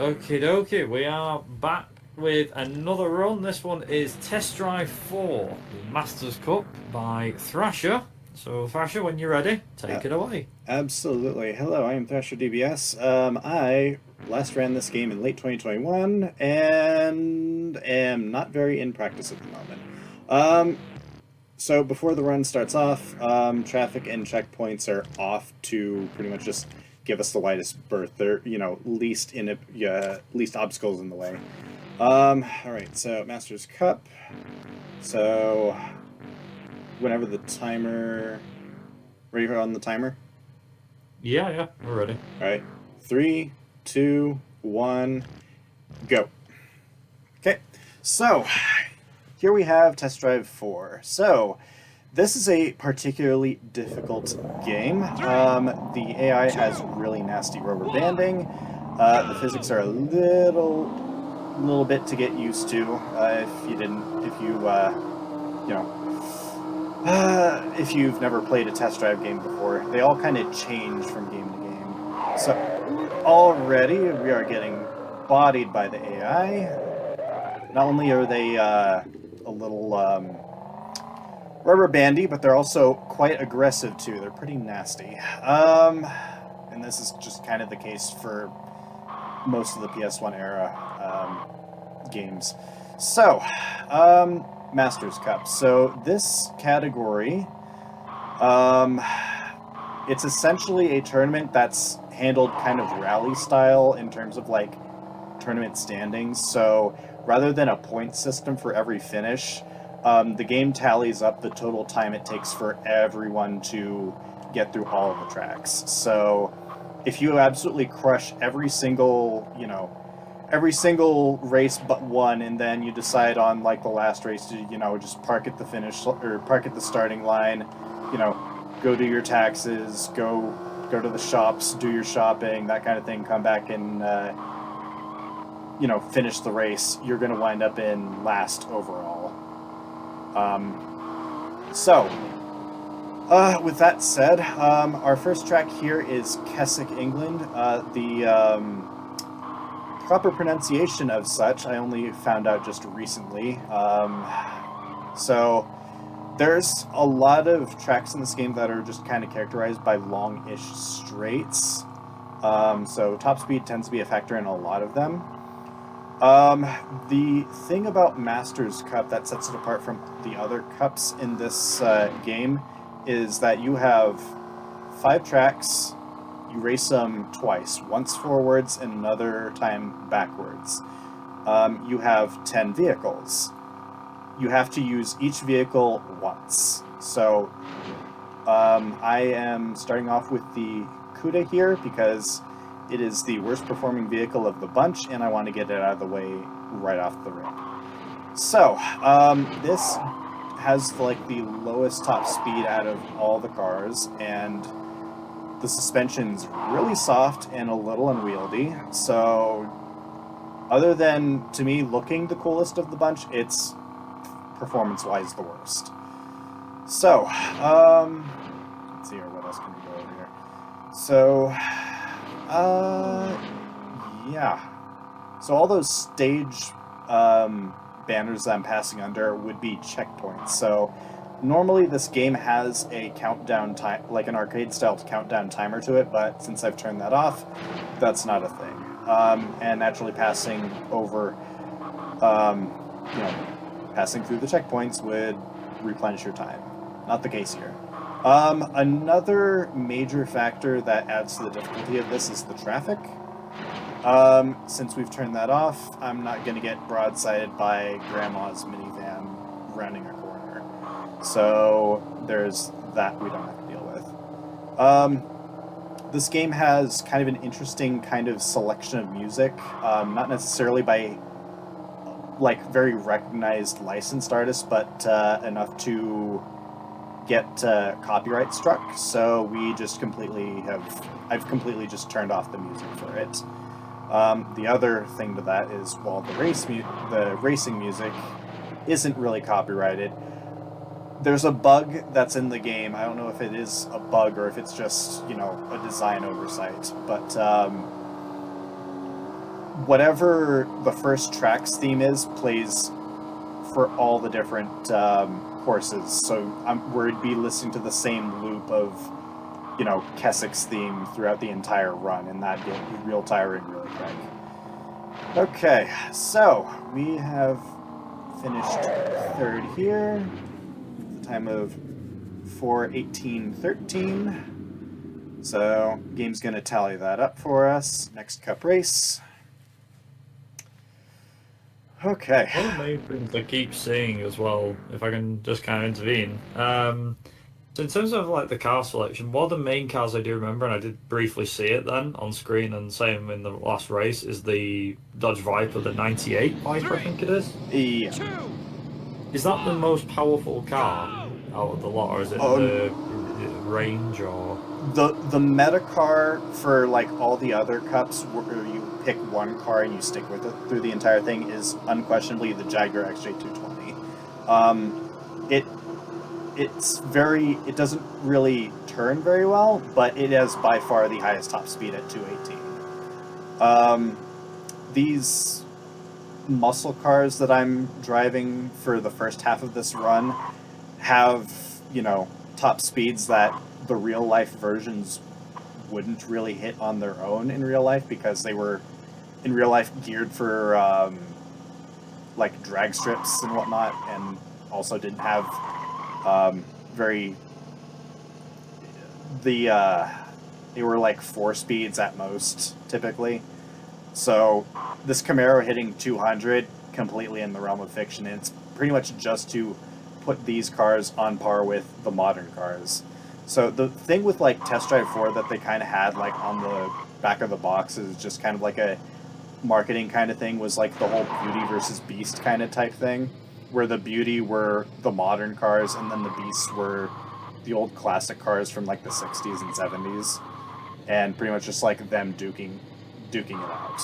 Okie dokie, we are back with another run. This one is Test Drive 4, the Masters Cup by Thrasher. So, Thrasher, when you're ready, Uh, take it away. Absolutely. Hello, I am Thrasher DBS. I last ran this game in late 2021 and am not very in practice at the moment. Um, so before the run starts off, traffic and checkpoints are off to pretty much just give us the widest berth. They're, least obstacles in the way. All right, so Masters Cup. So whenever the timer, ready on the timer? Yeah, we're ready. All right, 3, 2, 1, go. Okay, so here we have Test Drive 4. So this is a particularly difficult game. The AI has really nasty rubber banding. The physics are a little bit to get used to. If you've never played a test drive game before, they all kind of change from game to game. So already we are getting bodied by the AI. Not only are they a little rubber bandy, but they're also quite aggressive too. They're pretty nasty. And this is just kind of the case for most of the PS1 era games. So, Masters Cup. So this category, it's essentially a tournament that's handled kind of rally style in terms of like tournament standings. So rather than a point system for every finish, the game tallies up the total time it takes for everyone to get through all of the tracks. So if you absolutely crush every single race but one, and then you decide on like the last race to just park at the finish or park at the starting line, go do your taxes, go to the shops, do your shopping, that kind of thing, come back and finish the race, you're going to wind up in last overall. With that said, our first track here is Keswick, England. The proper pronunciation of such I only found out just recently. So there's a lot of tracks in this game that are just kind of characterized by long-ish straights. So top speed tends to be a factor in a lot of them. The thing about Masters Cup that sets it apart from the other cups in this game is that you have 5 tracks. You race them twice, once forwards and another time backwards. You have 10 vehicles. You have to use each vehicle once. So I am starting off with the Cuda here because it is the worst performing vehicle of the bunch, and I want to get it out of the way right off the rip. So this has like the lowest top speed out of all the cars, and the suspension's really soft and a little unwieldy. So other than, to me, looking the coolest of the bunch, it's performance-wise the worst. So let's see here, what else can we go over here? So yeah. So all those stage banners that I'm passing under would be checkpoints. So normally this game has a countdown time, like an arcade-style countdown timer to it, but since I've turned that off, that's not a thing. And naturally passing over, passing through the checkpoints would replenish your time. Not the case here. Another major factor that adds to the difficulty of this is the traffic. Since we've turned that off, I'm not going to get broadsided by Grandma's minivan rounding a corner. So there's that we don't have to deal with. This game has kind of an interesting kind of selection of music, not necessarily by like very recognized licensed artists, but enough to get copyright struck. So I've completely just turned off the music for it. The other thing to that is, while the racing music isn't really copyrighted, there's a bug that's in the game. I don't know if it is a bug or if it's just, a design oversight, but whatever the first track's theme is plays for all the different courses. So we'd be listening to the same loop of, you know, Keswick's theme throughout the entire run, and that'd get real tiring really quick. Okay, so we have finished third here. The time of 4:18:13. So game's gonna tally that up for us. Next cup race. Okay. One of the main things I keep seeing as well, if I can just kind of intervene. So in terms of like the car selection, one of the main cars I do remember, and I did briefly see it then on screen, and same in the last race, is the Dodge Viper, the '98 Viper, I think it is. Yeah. Is that the most powerful car out of the lot, or is it the range, or? The meta car for like all the other cups, where you pick one car and you stick with it through the entire thing, is unquestionably the Jaguar XJ220. It doesn't really turn very well, but it has by far the highest top speed at 218. These muscle cars that I'm driving for the first half of this run have, you know, top speeds that the real life versions wouldn't really hit on their own in real life, because they were in real life geared for like drag strips and whatnot, and also didn't have they were like 4 speeds at most typically. So this Camaro hitting 200 completely in the realm of fiction, and it's pretty much just to put these cars on par with the modern cars. So the thing with like Test Drive 4 that they kind of had like on the back of the box is just kind of like a marketing kind of thing, was like the whole Beauty versus Beast kind of type thing, where the Beauty were the modern cars and then the Beasts were the old classic cars from like the 60s and 70s, and pretty much just like them duking it out.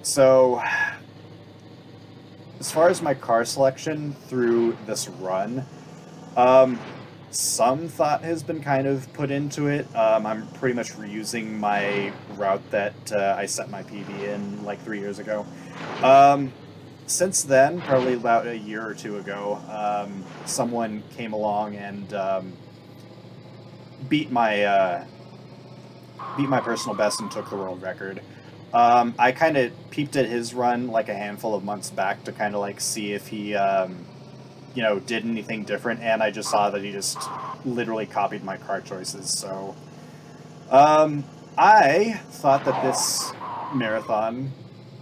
So as far as my car selection through this run, some thought has been kind of put into it. I'm pretty much reusing my route that I set my PB in like 3 years ago. Since then, probably about a year or two ago, someone came along and beat my personal best and took the world record. I kind of peeped at his run like a handful of months back to kind of like see if he you know, did anything different, and I just saw that he just literally copied my car choices. So I thought that this marathon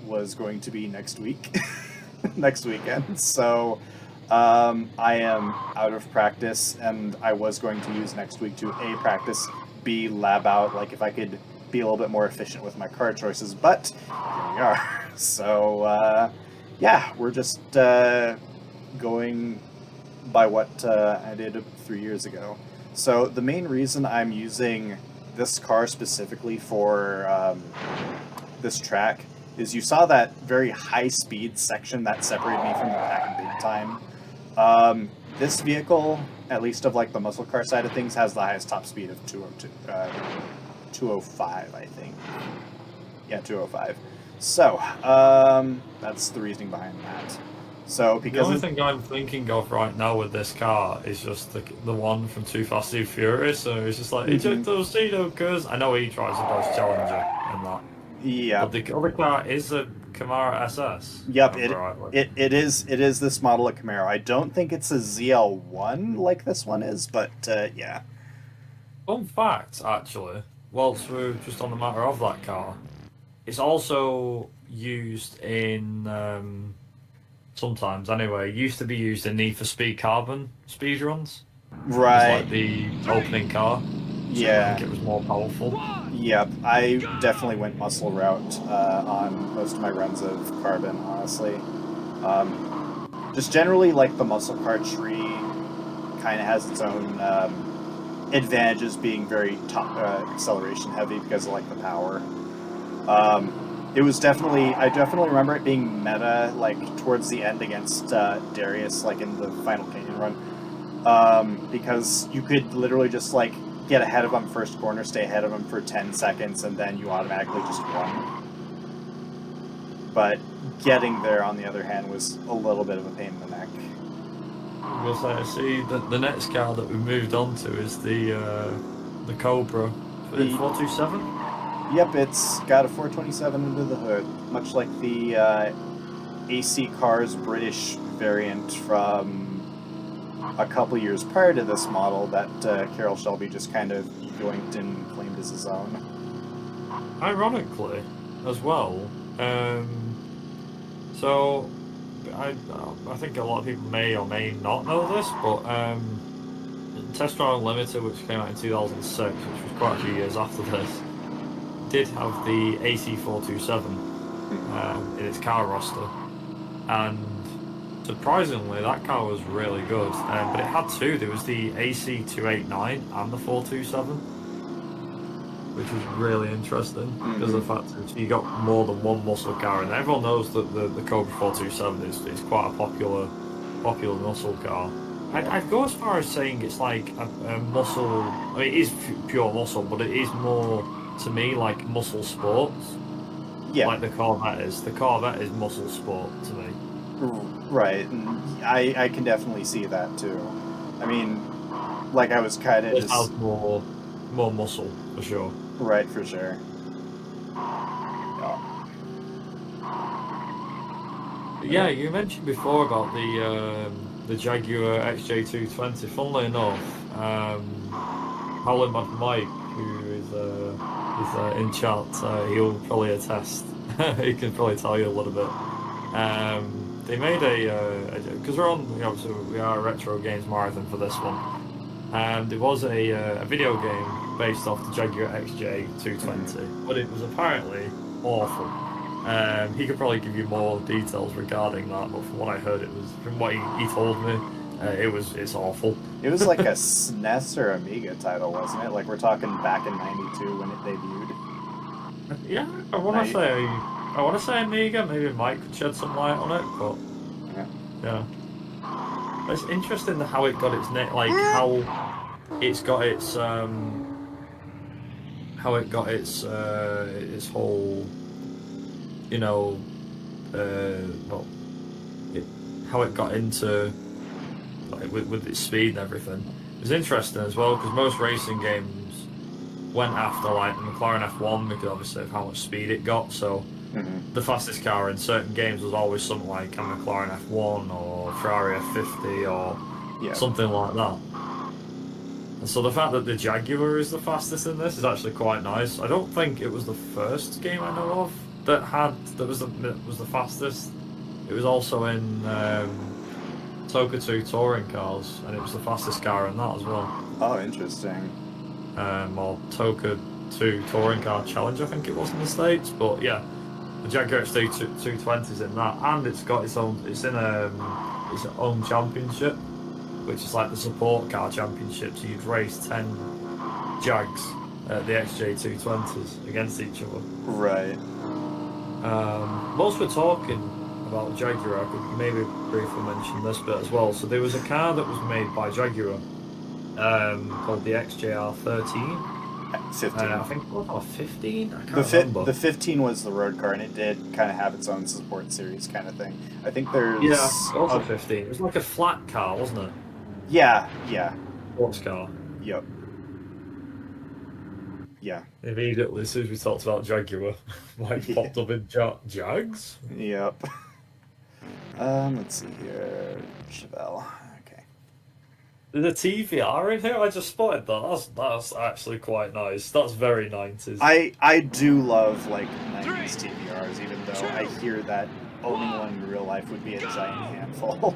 was going to be next week, next weekend. So I am out of practice, and I was going to use next week to A, practice, B, lab out, like if I could be a little bit more efficient with my car choices, but here we are. So yeah, we're just going by what I did 3 years ago. So the main reason I'm using this car specifically for this track is you saw that very high speed section that separated me from the pack big time. This vehicle, at least of like the muscle car side of things, has the highest top speed of 205, I think. Yeah, 205. So that's the reasoning behind that. So because the only thing I'm thinking of right now with this car is just the one from Too Fast Too Furious. So it's just like eject those because I know he drives a Dodge Challenger and that. Yeah. But the other car is a Camaro SS. Yep, it is this model of Camaro. I don't think it's a ZL1 like this one is, but yeah. Fun fact, actually, whilst we're just on the matter of that car, it's also used in sometimes anyway. It used to be used in Need for Speed Carbon speedruns. Right. It's like the opening car. So yeah. I think it was more powerful. Yep, I definitely went muscle route on most of my runs of Carbon, honestly. Just generally, like, the muscle car tree kind of has its own advantages, being very top acceleration heavy because of, like, the power. It was definitely, I definitely remember it being meta, like, towards the end against Darius, like, in the final Canyon run. Because you could literally just, like, get ahead of him first corner, stay ahead of him for 10 seconds, and then you automatically just won. but getting there, on the other hand, was a little bit of a pain in the neck. I was gonna say, see, the next car that we moved on to is the Cobra. The- 427? Yep, it's got a 427 under the hood, much like the AC Cars British variant from a couple years prior to this model that Carroll Shelby just kind of yoinked and claimed as his own. Ironically, as well, so I think a lot of people may or may not know this, but Test Drive Unlimited, which came out in 2006, which was quite a few years after this, did have the AC427 in its car roster, and surprisingly, that car was really good. But it had two. There was the AC289 and the 427, which was really interesting because of the fact that you got more than one muscle car, and everyone knows that the Cobra 427 is quite a popular muscle car. I'd go as far as saying it's like a muscle. I mean, it is pure muscle, but it is more to me like muscle sports. Yeah, Like the Corvette is. The Corvette is muscle sport to me. right. And I can definitely see that too. I mean, like I was kind of It has more muscle for sure. right, for sure. Yeah, you mentioned before about the Jaguar XJ220. Funnily enough, Howlin' Mad Mike, who is in chat, he'll probably attest. He can probably tell you a little bit. They made because we're on, obviously we are a retro games marathon for this one. There was a video game based off the Jaguar XJ220, but it was apparently awful. He could probably give you more details regarding that, but from what I heard, from what he told me, it's awful. It was like a SNES or Amiga title, wasn't it? Like we're talking back in '92 when it debuted. Yeah, I want to say Amiga. Maybe Mike could shed some light on it, but yeah. It's interesting how it got its name, like how it's got its its whole, how it got into, like, with its speed and everything. It's interesting as well because most racing games went after like the McLaren F1 because obviously of how much speed it got. So the fastest car in certain games was always something like a McLaren F1 or Ferrari F50 or something like that. And so the fact that the Jaguar is the fastest in this is actually quite nice. I don't think it was the first game I know of that was the fastest. It was also in Toka 2 touring cars, and it was the fastest car in that as well. Oh, interesting. Or Toka 2 touring car challenge, I think it was in the States. But yeah, the Jaguar XJ220 is in that, and it's got its own. It's in its own championship, which is like the support car championship. So you'd race 10 Jags, the XJ220s against each other. Right. Whilst we're talking about Jaguar, I could maybe briefly mention this bit as well. So there was a car that was made by Jaguar called the XJR13. 15. I think it was 15. I can't remember. The 15 was the road car, and it did kind of have its own support series kind of thing. I think there's also 15. It was like a flat car, wasn't it? Yeah. Sports car. Yep. Yeah. Immediately, as soon as we talked about Jaguar, Mike popped up in Jags. Yep. Let's see here. Chevelle. Okay. The TVR in here, I just spotted that. That's actually quite nice. That's very 90s. I do love like 90s TVRs, even though I hear that owning one in real life would be a giant handful.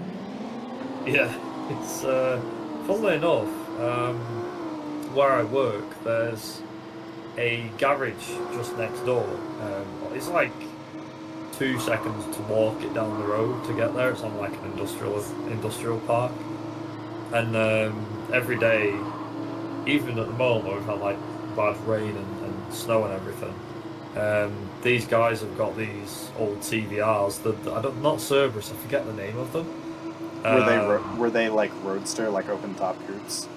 Yeah, it's funnily enough, where I work, there's a garage just next door. It's like 2 seconds to walk it down the road to get there. It's on like an industrial park, and every day, even at the moment we've had like bad rain and snow and everything, these guys have got these old TVRs that not Cerberus, I forget the name of them. Were they like roadster, like open top groups?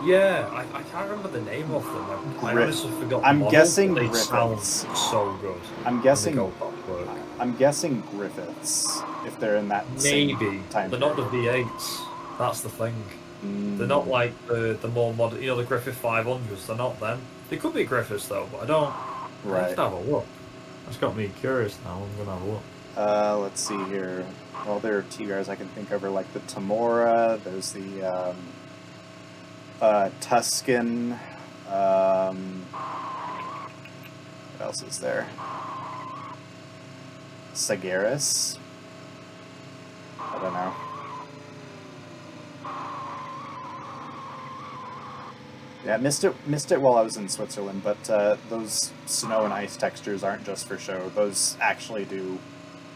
Yeah, I can't remember the name of them. I honestly forgot. I'm guessing they Griffiths. sound so good. I'm guessing. I'm guessing Griffiths, if they're in that Maybe. same time They're not the period. V8s. That's the thing. Mm, They're not like the more modern, the Griffith 500s. They're not them. They could be Griffiths though, but I don't. I have right. to have a look. That's got me curious now. I'm gonna have a look. Let's see here. Well, there are TRs I can think of are like the Tamora. There's the Tuscan. What else is there? Sagaris. I don't know. Yeah, missed it while I was in Switzerland, but those snow and ice textures aren't just for show. Those actually do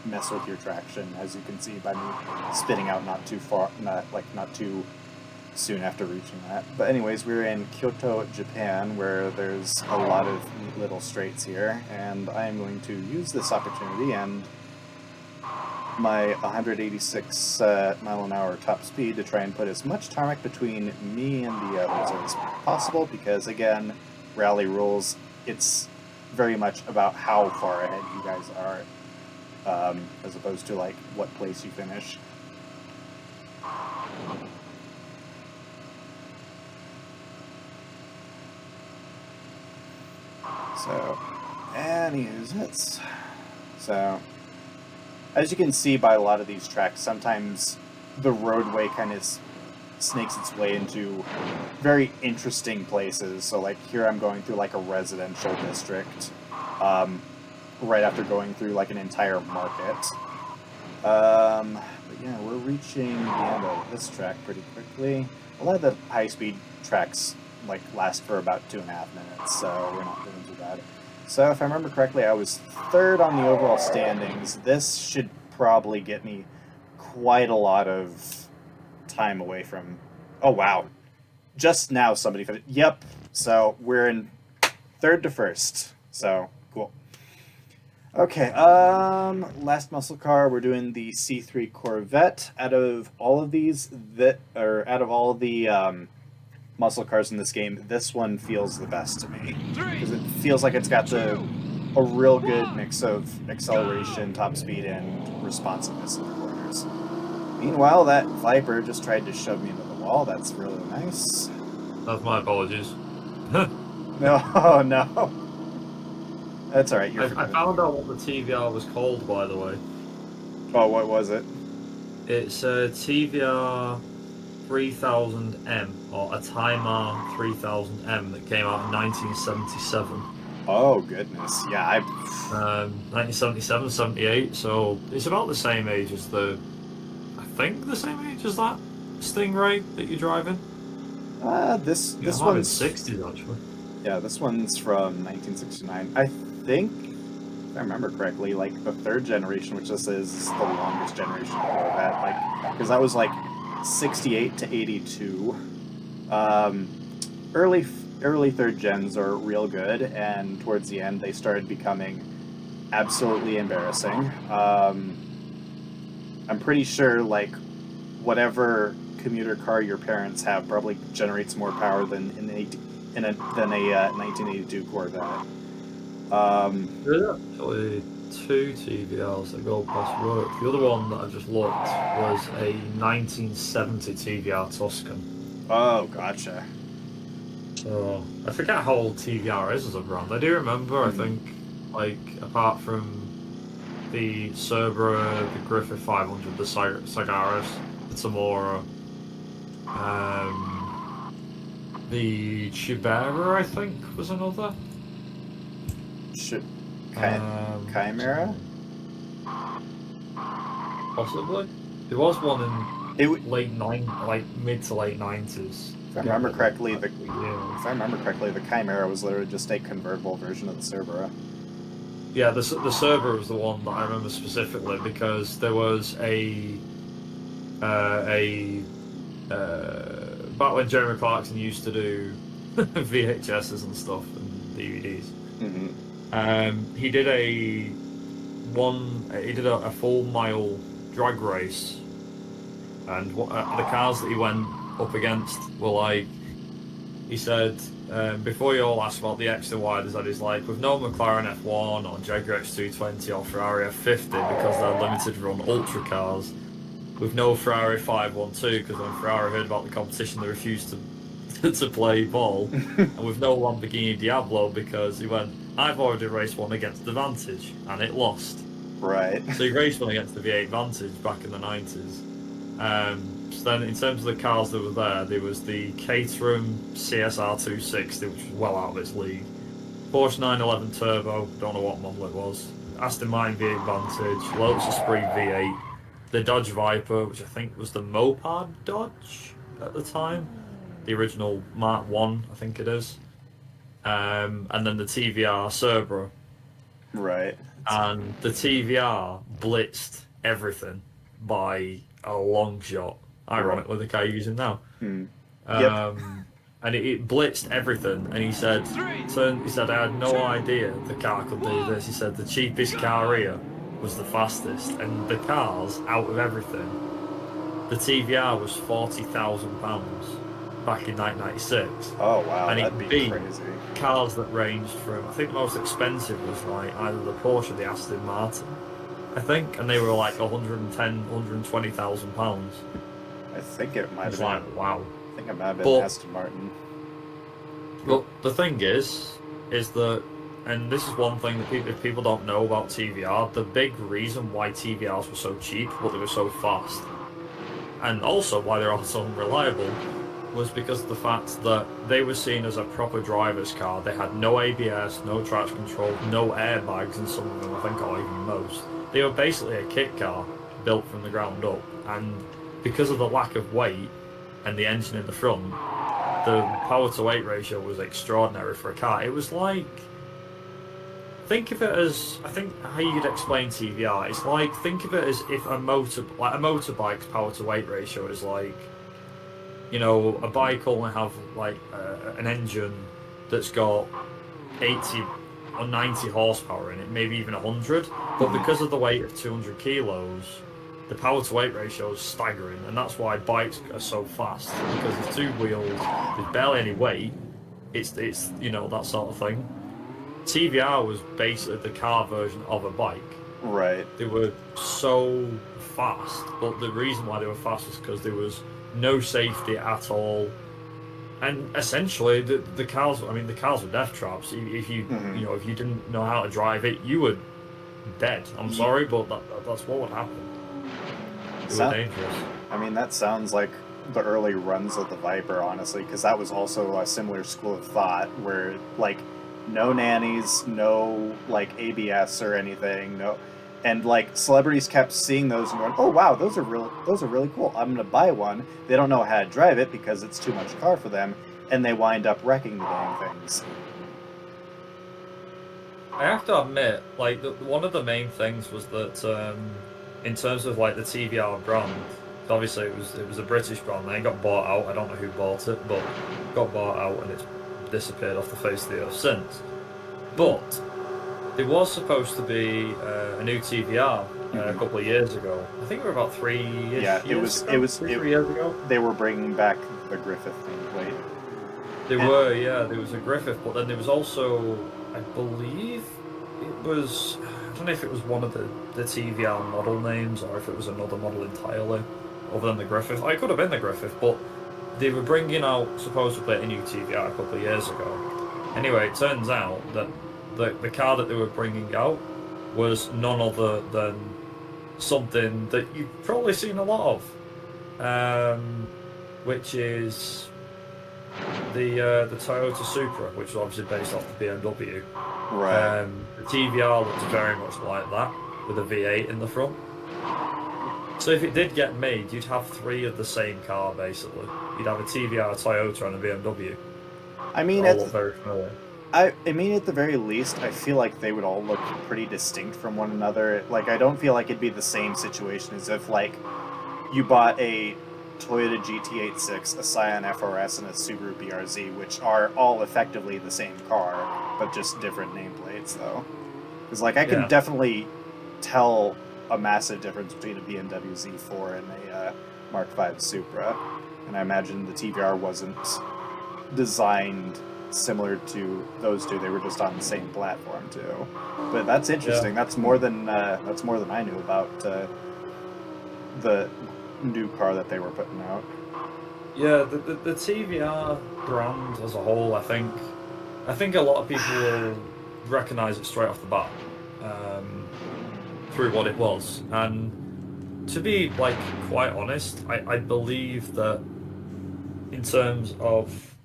mess with your traction, as you can see by me spitting out not too too soon after reaching that. But anyways, we're in Kyoto, Japan, where there's a lot of neat little straights here, and I am going to use this opportunity and my 186 mile an hour top speed to try and put as much tarmac between me and the others as possible, because again, rally rules, it's very much about how far ahead you guys are, as opposed to like what place you finish. So, anyways, so as you can see by a lot of these tracks, sometimes the roadway kind of snakes its way into very interesting places. So like here I'm going through like a residential district, right after going through like an entire market. But yeah, we're reaching the end of this track pretty quickly. A lot of the high-speed tracks like last for about 2.5 minutes, so we're not doing too bad. So if I remember correctly, I was third on the overall standings. This should probably get me quite a lot of time away from... Oh, wow. Just now somebody finished. Yep. So we're in third to first. So, cool. Okay, last muscle car, we're doing the C3 Corvette. Out of all of these, out of all of the muscle cars in this game, this one feels the best to me, because it feels like it's got a real good mix of acceleration, top speed, and responsiveness in the corners. Meanwhile, that Viper just tried to shove me into the wall. That's really nice. That's my apologies. No, no. That's all right. I found out what the TVR was called, by the way. Oh, what was it? It's a TVR 3000M, or a Timer 3000M, that came out in 1977. Oh, goodness. Yeah, 1977, 78, so it's about the same age as I think the same age as that Stingray that you're driving. This This one's 60s, actually. Yeah, this one's from 1969. I think, if I remember correctly, like the third generation, which this is the longest generation of Corvette, like, because that was like 68 to 82. Early third gens are real good, and towards the end they started becoming absolutely embarrassing. I'm pretty sure like whatever commuter car your parents have probably generates more power than a 1982 Corvette. There's actually two TVRs that go past work. The other one that I just looked was a 1970 TVR Tuscan. Oh, gotcha. So I forget how old TVR is as a brand. I do remember, I think, like, apart from the Cerbera, the Griffith 500, the Sagaris, the Tamora, the Chibera, I think, was another. Chimera? Possibly. There was one in mid to late 90s. If I remember correctly, the Chimera was literally just a convertible version of the Cerbera. Yeah, the Cerbera was the one that I remember specifically, because there was back when Jeremy Clarkson used to do VHSs and stuff and DVDs. Mm-hmm. He did a full mile drag race, and the cars that he went up against were like he said, before you all ask about the X and Y, that he's like, with no McLaren F1 or Jaguar X220 or Ferrari F50 because they're limited run ultra cars, with no Ferrari 512 because when Ferrari heard about the competition, they refused to play ball, and with no Lamborghini Diablo because he went, I've already raced one against the Vantage and it lost. Right. So he raced one against the V8 Vantage back in the 90s. So then, in terms of the cars that were there was the Caterham CSR 260, which was well out of its league. Porsche 911 Turbo, don't know what model it was. Aston Martin V8 Vantage, Lotus Esprit V8, the Dodge Viper, which I think was the Mopar Dodge at the time, the original Mark 1, I think it is. And then the TVR Cerbera. Right. And the TVR blitzed everything by a long shot. Ironically, the car you're using now. Yep. And it blitzed everything. And he said, I had no idea the car could do this. He said the cheapest car here was the fastest, and the cars out of everything, the TVR was £40,000 back in 1996. Oh wow, And that'd it be beat crazy. cars that ranged from, I think the most expensive was like either the Porsche or the Aston Martin, I think, and they were like 110, 120,000 pounds. I think it might have It's been. like, wow. I think it might have been But Aston Martin. But the thing is that, and this is one thing that if people don't know about TVR, the big reason why TVRs were so cheap, but they were so fast, and also why they're also unreliable, was because of the fact that they were seen as a proper driver's car. They had no ABS, no traction control, no airbags, and some of them, I think, or even most. They were basically a kit car built from the ground up, and because of the lack of weight and the engine in the front, the power to weight ratio was extraordinary for a car. It was like, think of it as, I think how you'd explain TVR, it's like, think of it as if a motorbike's power to weight ratio is like, you know, a bike only have like an engine that's got 80 or 90 horsepower in it, maybe even 100, but because of the weight of 200 kilos, the power to weight ratio is staggering, and that's why bikes are so fast, because there's two wheels, there's barely any weight, it's you know, that sort of thing. TVR was basically the car version of a bike. Right. They were so fast, but the reason why they were fast was because there was no safety at all, and essentially the cars, I mean, the cars were death traps. If you you know, if you didn't know how to drive it, you were dead. I'm sorry, but that's what would happen. They were dangerous. I mean, that sounds like the early runs of the Viper, honestly, because that was also a similar school of thought where, like, no nannies, no, like, ABS or anything, no, and, like, celebrities kept seeing those and going, oh, wow, those are really cool. I'm going to buy one. They don't know how to drive it because it's too much car for them, and they wind up wrecking the damn things. I have to admit, like, one of the main things was that, in terms of like the TVR brand, obviously it was a British brand. Then it got bought out. I don't know who bought it, but it got bought out and it's disappeared off the face of the earth since. But there was supposed to be a new TVR a couple of years ago. I think it were about 3 years. Yeah, it was 3 years ago. They were bringing back the Griffith nameplate. There was a Griffith, but then there was also, I believe it was, I don't know if it was one of the TVR model names or if it was another model entirely other than the Griffith. It could have been the Griffith, but they were bringing out supposedly a new TVR a couple of years ago. Anyway, it turns out that the car that they were bringing out was none other than something that you've probably seen a lot of, which is the Toyota Supra, which was obviously based off the BMW. Right. The TVR looked very much like that, with a V8 in the front. So if it did get made, you'd have three of the same car, basically. You'd have a TVR, a Toyota, and a BMW. I mean, all look very familiar. I mean, at the very least, I feel like they would all look pretty distinct from one another. Like, I don't feel like it'd be the same situation as if, like, you bought a Toyota GT86, a Scion FRS, and a Subaru BRZ, which are all effectively the same car, but just different nameplates, though. Because, like, I can definitely tell a massive difference between a BMW Z4 and a Mark V Supra, and I imagine the TVR wasn't designed similar to those two. They were just on the same platform too. But that's interesting. Yeah. That's more than I knew about the new car that they were putting out. Yeah, the TVR brand as a whole, I think a lot of people will recognize it straight off the bat, through what it was. And to be like quite honest, I believe that in terms of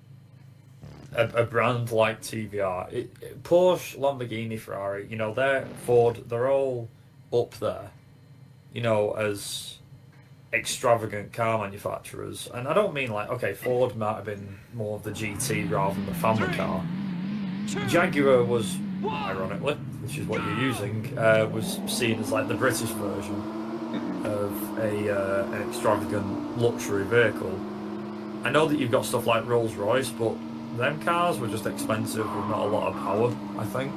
a brand like TVR, Porsche, Lamborghini, Ferrari, they're Ford, they're all up there, as extravagant car manufacturers. And I don't mean like, okay, Ford might have been more of the GT rather than the family car. Jaguar was, ironically, which is what you're using, was seen as like the British version of an extravagant luxury vehicle. I know that you've got stuff like Rolls-Royce, but them cars were just expensive with not a lot of power, I think.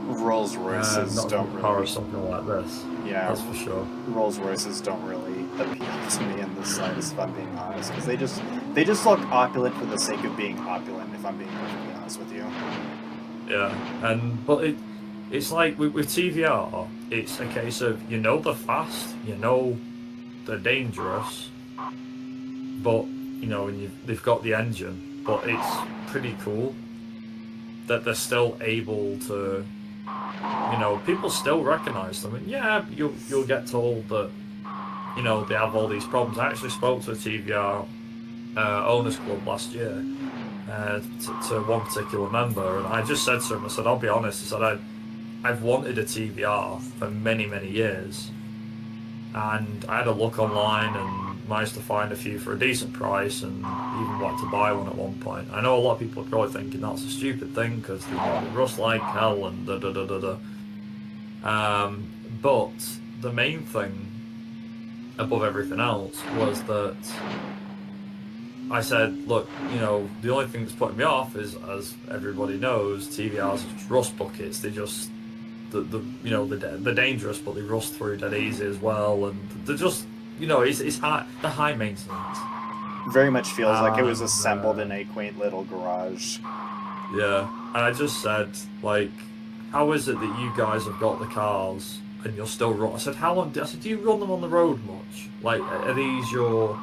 Rolls Royces Not as don't much power really. as something like this. Yeah, That's for sure. Rolls Royces don't really appeal to me in the slightest, if I'm being honest, because they just look opulent for the sake of being opulent. If I'm being perfectly honest with you. Yeah, but it's like with TVR, it's a case of they're fast, they're dangerous, but and they've got the engine, but it's pretty cool that they're still able to, people still recognize them, and yeah, you'll get told that they have all these problems. I actually spoke to a TVR owners club last year, to one particular member, and I just said to him, I said, I'll be honest, I said, I've wanted a TVR for many, many years, and I had a look online and managed to find a few for a decent price, and even wanted to buy one at one point. I know a lot of people are probably thinking that's a stupid thing because they rust like hell and da da da da da. But the main thing above everything else was that I said, look, the only thing that's putting me off is, as everybody knows, TVRs are just rust buckets. They just, they're dangerous, but they rust through dead easy as well, and they're just, it's high, they're high maintenance. Very much feels like it was assembled in a quaint little garage. Yeah, and I just said, like, how is it that you guys have got the cars and you're still run? I said, how long? I said, do you run them on the road much? Like, are these your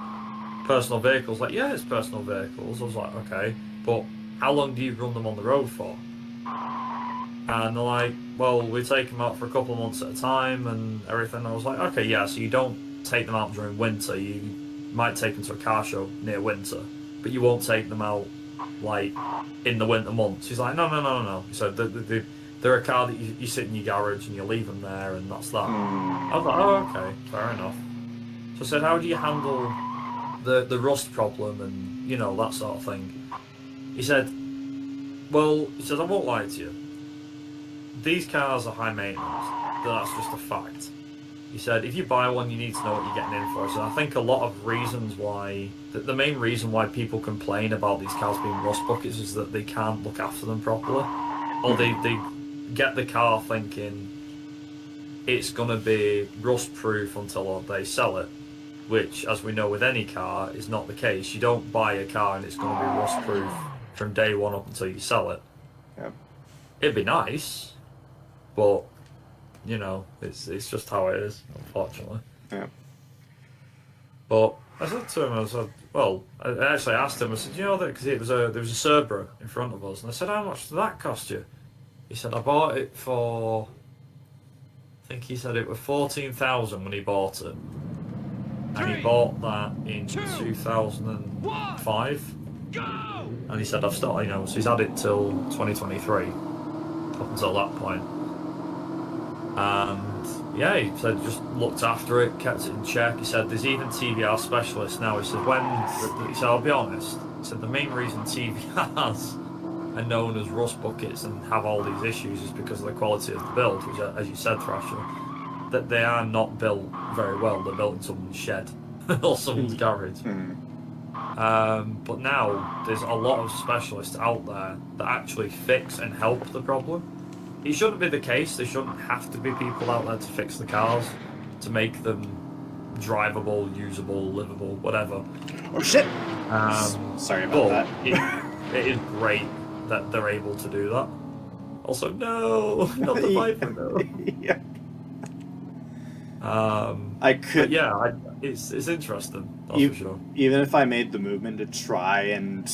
personal vehicles? Like, yeah, it's personal vehicles. I was like, okay, but how long do you run them on the road for? And they're like, well, we take them out for a couple of months at a time and everything. I was like, okay, yeah, so you don't take them out during winter. You might take them to a car show near winter, but you won't take them out like in the winter months. He's like, no. He said, they're a car that you sit in your garage and you leave them there, and that's that. I was like, oh, okay, fair enough. So I said, how do you handle the rust problem and that sort of thing? He said, well, I won't lie to you. These cars are high maintenance. That's just a fact. He said, if you buy one, you need to know what you're getting in for. So I think a lot of reasons why, the main reason why people complain about these cars being rust buckets is that they can't look after them properly. Or they get the car thinking it's going to be rust proof until they sell it, which, as we know with any car, is not the case. You don't buy a car and it's going to be rust proof from day one up until you sell it. Yeah. It'd be nice, but it's just how it is, unfortunately. Yeah. But I said to him, I said, well, I actually asked him, I said, that because there was a Cerbero in front of us, and I said, how much did that cost you? He said, I bought it for, I think he said it was 14,000 when he bought it, and he bought that in 2005. And he said, I've still, so he's had it till 2023, up until that point. And yeah, he said just looked after it, kept it in check. He said there's even TVR specialists now. He said he said, I'll be honest, he said the main reason TVRs are known as rust buckets and have all these issues is because of the quality of the build, which, as you said, Thrasher, that they are not built very well. They're built in someone's shed or someone's garage. But now there's a lot of specialists out there that actually fix and help the problem. It shouldn't be the case. There shouldn't have to be people out there to fix the cars, to make them drivable, usable, livable, whatever. Oh shit! Sorry about that. it is great that they're able to do that. Also, no, not the Viper, no. Yeah. I But could, yeah, it's interesting, that's for sure. even if I made the movement to try and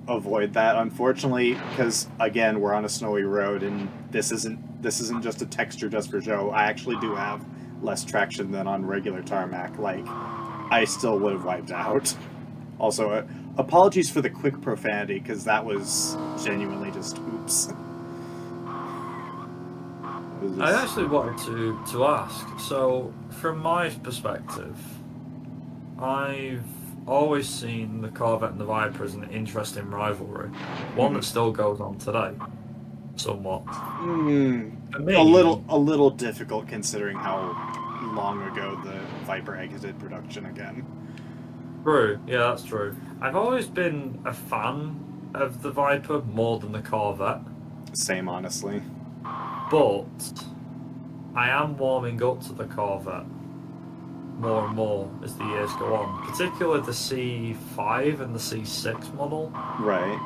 avoid that, unfortunately, because again we're on a snowy road and this isn't just a texture just for show. I actually do have less traction than on regular tarmac. Like, I still would have wiped out. Also, apologies for the quick profanity, because that was genuinely just oops. I actually wanted to ask, so from my perspective, I've always seen the Corvette and the Viper as an interesting rivalry, one that still goes on today, somewhat. For me, A little difficult considering how long ago the Viper exited production again. true, yeah, that's true. I've always been a fan of the Viper more than the Corvette, Same, honestly. but I am warming up to the Corvette more and more as the years go on, particularly the C5 and the C6 model. Right.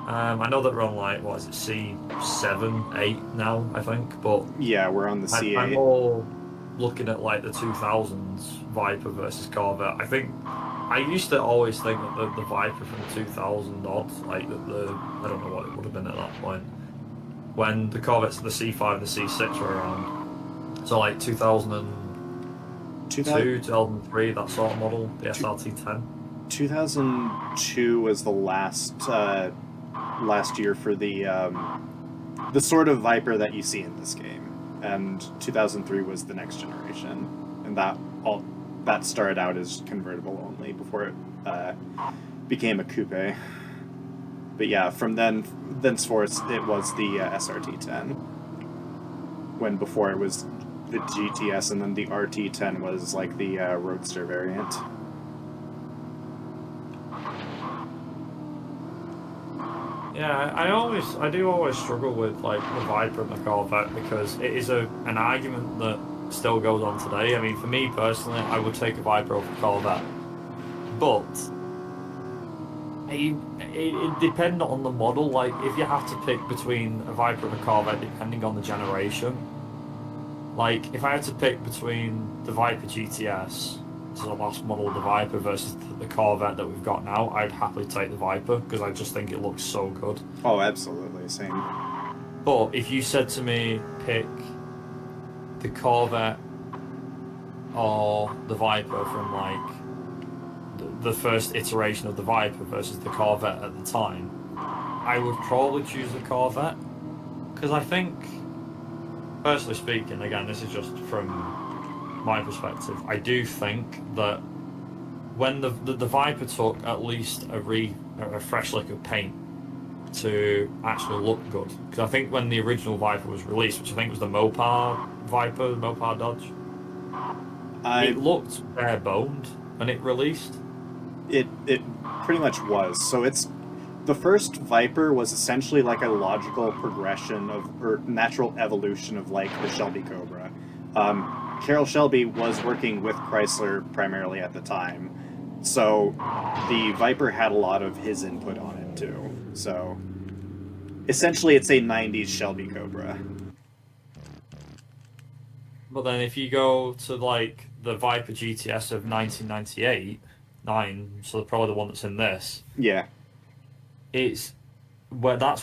I know that we're on like, what is it, C7, 8 now, I think, but Yeah, we're on the C8. I'm more looking at like the 2000s Viper versus Corvette. I think I used to always think that the Viper from the 2000 odd, like I don't know what it would have been at that point, when the Corvettes, the C5 and the C6 were around. So like 2002, 2003, that sort of model, the SRT10. 2002 was the last year for the sort of Viper that you see in this game, and 2003 was the next generation, and that started out as convertible only before it became a coupe. But yeah, from thenceforth it was the SRT10. When before it was the GTS, and then the RT10 was like the Roadster variant. Yeah, I do always struggle with like the Viper and the Corvette because it is an argument that still goes on today. I mean, for me personally, I would take a Viper over the Corvette, but it depends on the model. Like, if you have to pick between a Viper and a Corvette, depending on the generation. Like, if I had to pick between the Viper GTS, so the last model of the Viper, versus the Corvette that we've got now, I'd happily take the Viper because I just think it looks so good. Oh, absolutely, same. But if you said to me, pick the Corvette or the Viper from like the first iteration of the Viper versus the Corvette at the time, I would probably choose the Corvette because I think, personally speaking, again, this is just from my perspective, I do think that when the Viper took at least a fresh lick of paint to actually look good, because I think when the original Viper was released, which I think was the Mopar Viper, the Mopar Dodge, it looked bare-boned when it released. It pretty much was. So the first Viper was essentially like a logical progression or natural evolution of like the Shelby Cobra. Carroll Shelby was working with Chrysler primarily at the time, so the Viper had a lot of his input on it too. So essentially it's a 90s Shelby Cobra. But then if you go to like the Viper GTS of 1998, so probably the one that's in this, Yeah. That's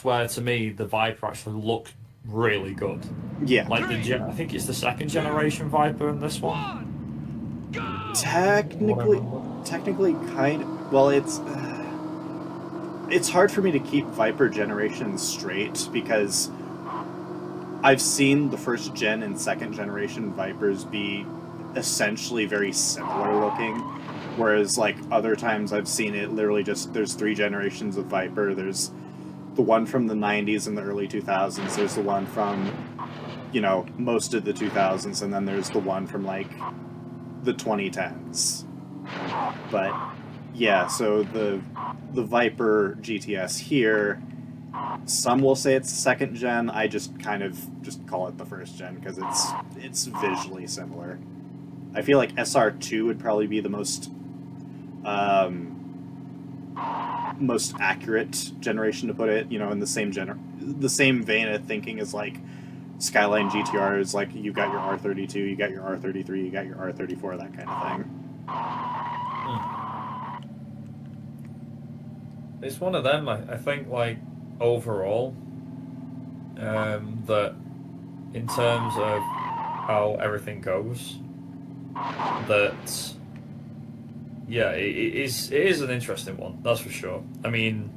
where to me the Viper actually looked really good. Yeah. Like I think it's the second generation Viper in this one. Technically, kind of. Well, it's hard for me to keep Viper generations straight because I've seen the first gen and second generation Vipers be essentially very similar looking, whereas like other times I've seen it literally just there's 3 generations of Viper. There's the one from the 90s and the early 2000s. There's the one from, most of the 2000s, and then there's the one from like the 2010s. But yeah, so the Viper GTS here, some will say it's second gen. I just kind of just call it the first gen because it's visually similar. I feel like SR2 would probably be the most most accurate generation to put it. You know, in the same vein of thinking as like Skyline GTR is like you got your R32, you got your R33, you got your R34, that kind of thing. It's one of them. I think like overall, that in terms of how everything goes, that yeah, it is an interesting one. That's for sure. I mean,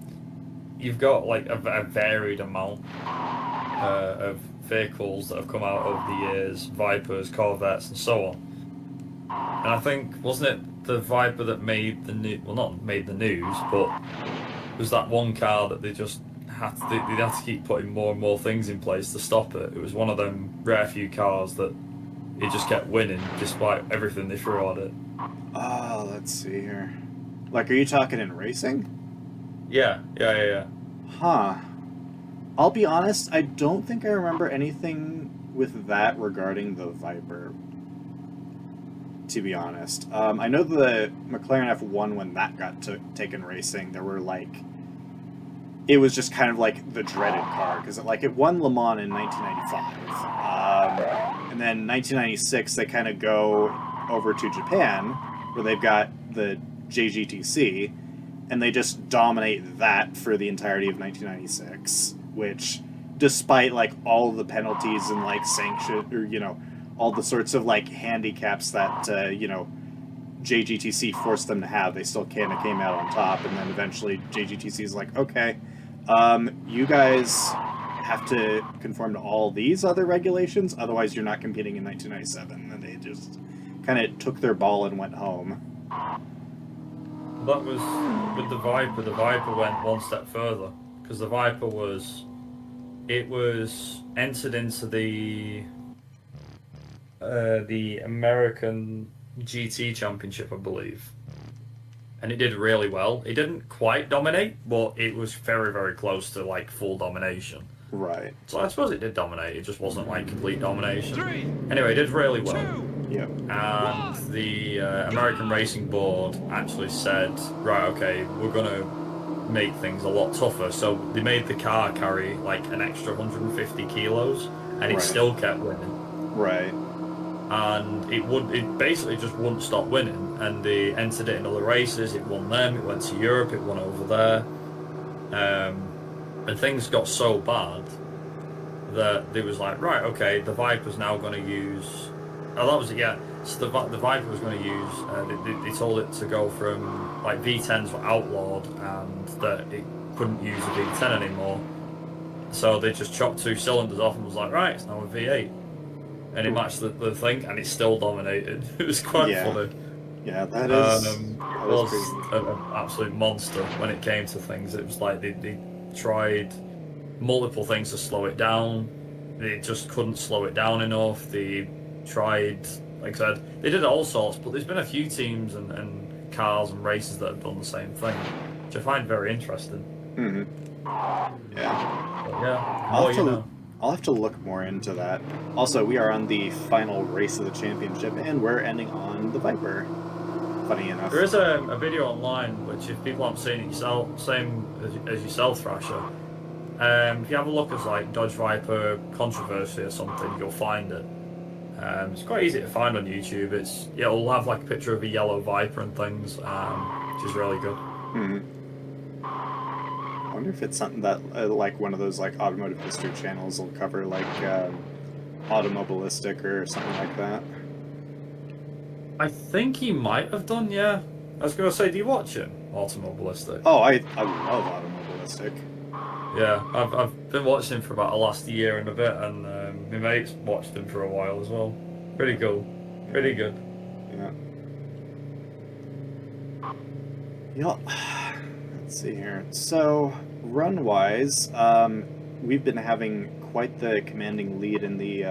you've got like a varied amount of vehicles that have come out over the years, Vipers, Corvettes, and so on. And I think, wasn't it the Viper that made the new? Well, not made the news, but was that one car that they just had to, they'd have to keep putting more and more things in place to stop it. It was one of them rare few cars that it just kept winning despite everything they threw at it. Oh, let's see here. Like, are you talking in racing? Yeah. Huh. I'll be honest, I don't think I remember anything with that regarding the Viper, to be honest. I know the McLaren F1, when that got taken racing, there were like... It was just kind of like the dreaded car, because it won Le Mans in 1995. And then 1996, they kind of go over to Japan, where they've got the JGTC, and they just dominate that for the entirety of 1996, which, despite like all the penalties and like sanction, or all the sorts of like handicaps that JGTC forced them to have, they still kind of came out on top. And then eventually JGTC is like, okay, you guys have to conform to all these other regulations, otherwise you're not competing in 1997. And they just kind of took their ball and went home. That was with the Viper. The Viper went one step further, because the Viper was entered into the American GT Championship, I believe, and it did really well. It didn't quite dominate, but it was very, very close to like full domination. Right. So I suppose it did dominate. It just wasn't like complete domination. Anyway, it did really well. Yep. And the American Racing Board actually said, right, okay, we're gonna make things a lot tougher. So they made the car carry like an extra 150 kilos, and it still kept winning. Right. And it basically just wouldn't stop winning. And they entered it in other races. It won them. It went to Europe. It won over there. And things got so bad that they was like, right, okay, the Viper's now going to use. Oh, that was it. Yeah. So the Viper was going to use. They told it to go from like V10s were outlawed, and that it couldn't use a V10 anymore. So they just chopped 2 cylinders off and was like, right, it's now a V8. And it matched the thing, and it still dominated. It was quite funny. Yeah, that is. It was an absolute monster when it came to things. It was like they tried multiple things to slow it down. They just couldn't slow it down enough. They tried, like I said, they did all sorts, but there's been a few teams and cars and races that have done the same thing, which I find very interesting. Mm-hmm. Yeah. But yeah, I'll have to look more into that. Also, we are on the final race of the championship, and we're ending on the Viper. Funny enough. There is a video online, which if people haven't seen it yourself, same as yourself, Thrasher, if you have a look as like Dodge Viper controversy or something, you'll find it. It's quite easy to find on YouTube. It'll have like a picture of a yellow Viper and things, which is really good. Mm-hmm. I wonder if it's something that like one of those like automotive history channels will cover, like Automobilistic or something like that. I think he might have done, yeah. I was going to say, do you watch him, Automobilistic? Oh, I love Automobilistic. Yeah, I've been watching him for about the last year and a bit, and my mates watched him for a while as well. Pretty cool. Pretty good. Yeah. Yeah. Let's see here. So, run-wise, we've been having quite the commanding lead in the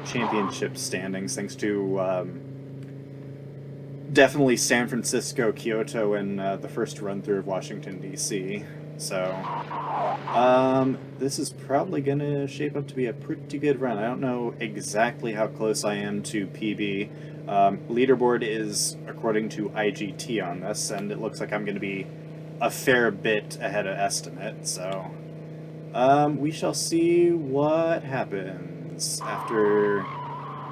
championship standings, thanks to definitely San Francisco, Kyoto, and the first run-through of Washington, D.C. So, this is probably going to shape up to be a pretty good run. I don't know exactly how close I am to PB. Leaderboard is according to IGT on this, and it looks like I'm going to be a fair bit ahead of estimate. So we shall see what happens after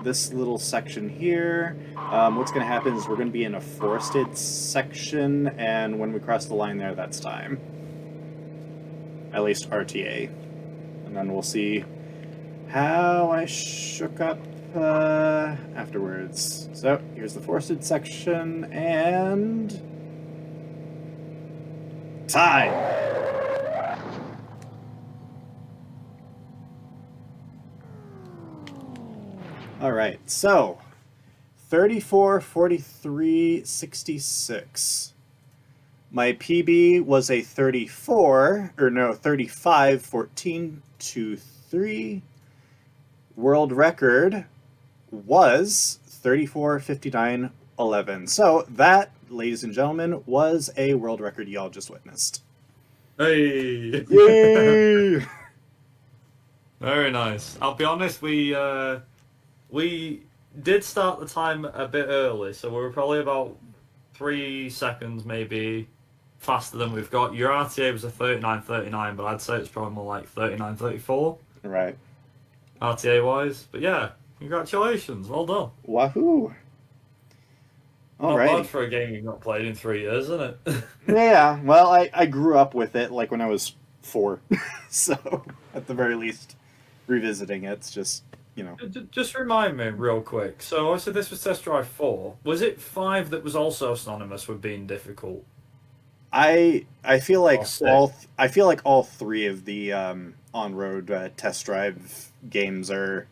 this little section here. What's going to happen is we're going to be in a forested section, and when we cross the line there, that's time. At least RTA. And then we'll see how I shook up afterwards. So, here's the forested section, and... time! Alright, so 34:43:66. My PB was a 35:14:23. World record was 34:59:11. So that, ladies and gentlemen, was a world record y'all just witnessed. Hey! Yay! Very nice. I'll be honest, we did start the time a bit early, so we were probably about 3 seconds maybe faster than we've got. Your RTA was a 39:39, but I'd say it's probably more like 39:34. Right. RTA wise. But yeah, congratulations. Well done. Wahoo! Not All right. bad for a game you've not played in 3 years, isn't it? Yeah, well, I grew up with it like when I was 4. So, at the very least, revisiting it's just, you know. Just remind me real quick. So obviously this was Test Drive 4. Was it 5 that was also synonymous with being difficult? I feel like All all 3 of the on-road test drive games are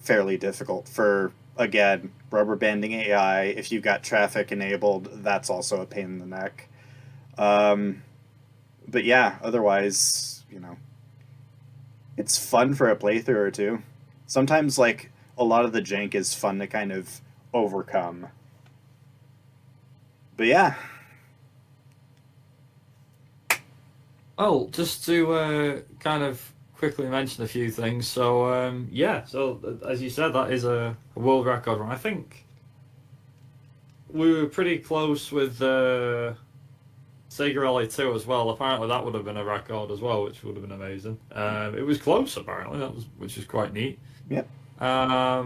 fairly difficult for, again, rubber banding AI. If you've got traffic enabled, that's also a pain in the neck. But yeah, otherwise, you know, it's fun for a playthrough or two. Sometimes, like, a lot of the jank is fun to kind of overcome. But yeah. Well, just to kind of quickly mention a few things. So, yeah, so as you said, that is a world record run. I think we were pretty close with Sega Rally 2 as well. Apparently, that would have been a record as well, which would have been amazing. It was close, apparently, which is quite neat. Yep. But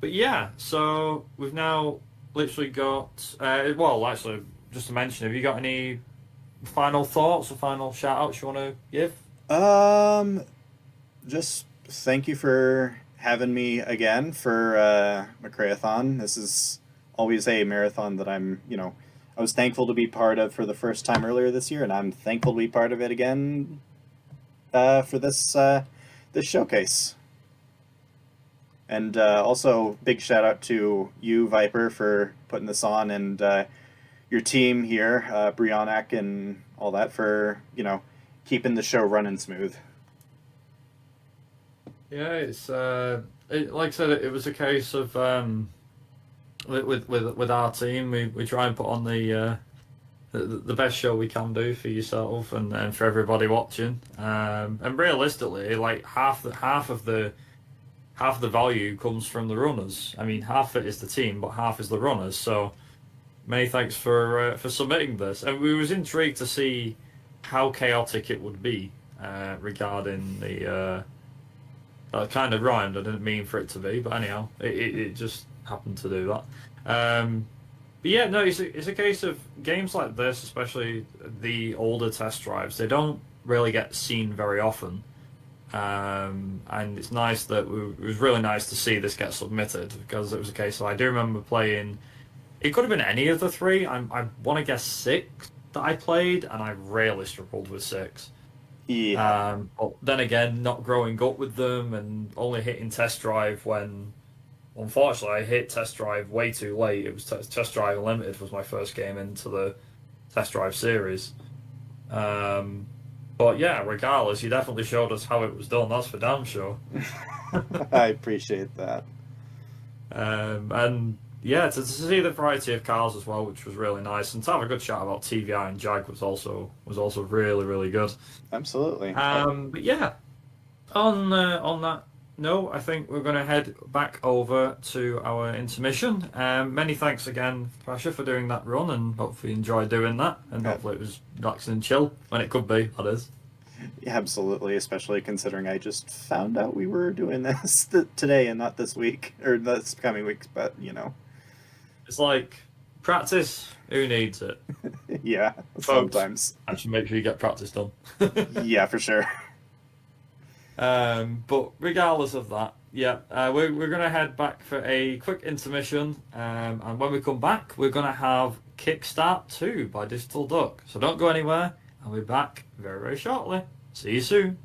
yeah, so we've now literally got. Well, actually, just to mention, have you got any final thoughts or final shout outs you want to give? Just thank you for having me again for McRaeathon. This is always a marathon that I was thankful to be part of for the first time earlier this year, and I'm thankful to be part of it again for this showcase. And also, big shout out to you, Viper, for putting this on, and your team here, Brionac and all that, for keeping the show running smooth. Yeah, it's like I said, it was a case of with our team, we try and put on the best show we can do for yourself and for everybody watching. And realistically, like half of the value comes from the runners. I mean, half it is the team, but half is the runners. So many thanks for submitting this, and we was intrigued to see how chaotic it would be regarding the. That kind of rhymed. I didn't mean for it to be, but anyhow, it just happened to do that. But yeah, no, it's a case of games like this, especially the older test drives. They don't really get seen very often, and it's nice that it was really nice to see this get submitted, because it was a case of, I do remember playing. It could have been any of the 3. I want to guess 6 that I played, and I really struggled with 6. Yeah. But then again, not growing up with them and only hitting test drive when, unfortunately, I hit test drive way too late. It was Test Drive Unlimited was my first game into the test drive series. But yeah, regardless, you definitely showed us how it was done. That's for damn sure. I appreciate that. And yeah, to see the variety of cars as well, which was really nice, and to have a good chat about TVI and Jag was also really, really good. Absolutely. But yeah, on that no, I think we're going to head back over to our intermission. Many thanks again, Pasha, for doing that run, and hopefully you enjoyed doing that, and Yeah, hopefully it was relaxing and chill when it could be. That is. absolutely, especially considering I just found out we were doing this today and not this week or this coming week. But It's like practice. Who needs it, yeah, folks? sometimes. Actually, make sure you get practice done. Yeah, for sure. But regardless of that, yeah, we're gonna head back for a quick intermission, and when we come back, we're gonna have Kickstart 2 by Digital Duck. So don't go anywhere. I'll be back very, very shortly. See you soon.